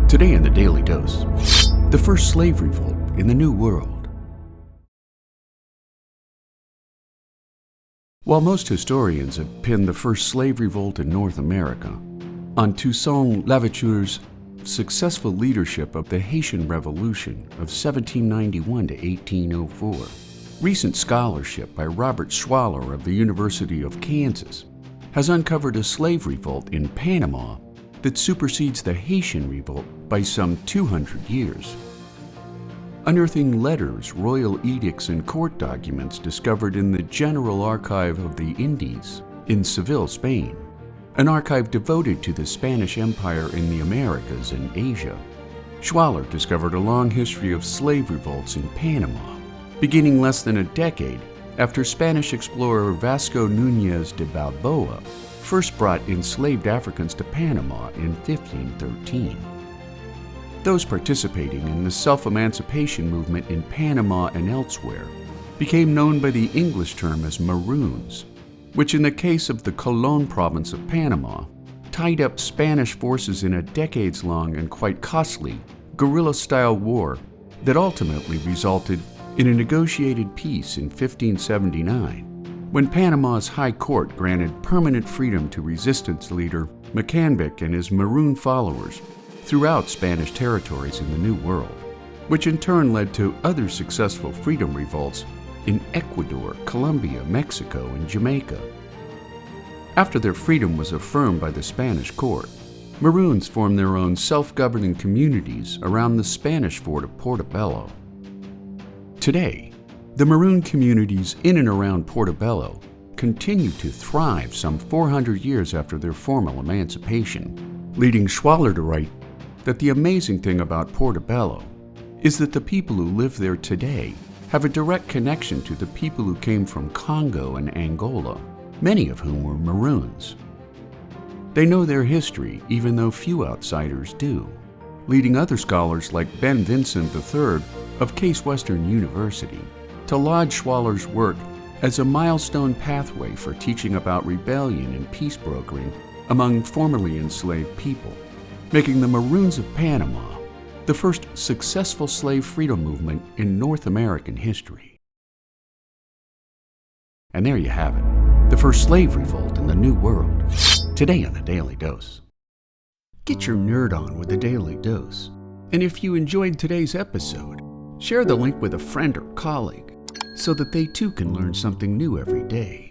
Today in the Daily Dose, the first slave revolt in the New World. While most historians have pinned the first slave revolt in North America on Toussaint Louverture's successful leadership of the Haitian Revolution of 1791 to 1804, recent scholarship by Robert Schwaller of the University of Kansas has uncovered a slave revolt in Panama that supersedes the Haitian Revolt by some 200 years. Unearthing letters, royal edicts, and court documents discovered in the General Archive of the Indies in Seville, Spain, an archive devoted to the Spanish Empire in the Americas and Asia. Schwaller discovered a long history of slave revolts in Panama, beginning less than a decade after Spanish explorer Vasco Nunez de Balboa first brought enslaved Africans to Panama in 1513. Those participating in the self-emancipation movement in Panama and elsewhere became known by the English term as maroons, which in the case of the Colon province of Panama, tied up Spanish forces in a decades-long and quite costly guerrilla-style war that ultimately resulted in a negotiated peace in 1579, when Panama's High Court granted permanent freedom to resistance leader Mackenbick and his Maroon followers throughout Spanish territories in the New World, which in turn led to other successful freedom revolts in Ecuador, Colombia, Mexico, and Jamaica. After their freedom was affirmed by the Spanish court, Maroons formed their own self-governing communities around the Spanish fort of Portobello. Today, the Maroon communities in and around Portobello continue to thrive some 400 years after their formal emancipation, leading Schwaller to write that the amazing thing about Portobello is that the people who live there today have a direct connection to the people who came from Congo and Angola, many of whom were Maroons. They know their history, even though few outsiders do, leading other scholars like Ben Vincent III of Case Western University to laud Schwaller's work as a milestone pathway for teaching about rebellion and peace brokering among formerly enslaved people, making the Maroons of Panama the first successful slave freedom movement in North American history. And there you have it, the first slave revolt in the New World, today on the Daily Dose. Get your nerd on with the Daily Dose. And if you enjoyed today's episode, share the link with a friend or colleague so that they too can learn something new every day.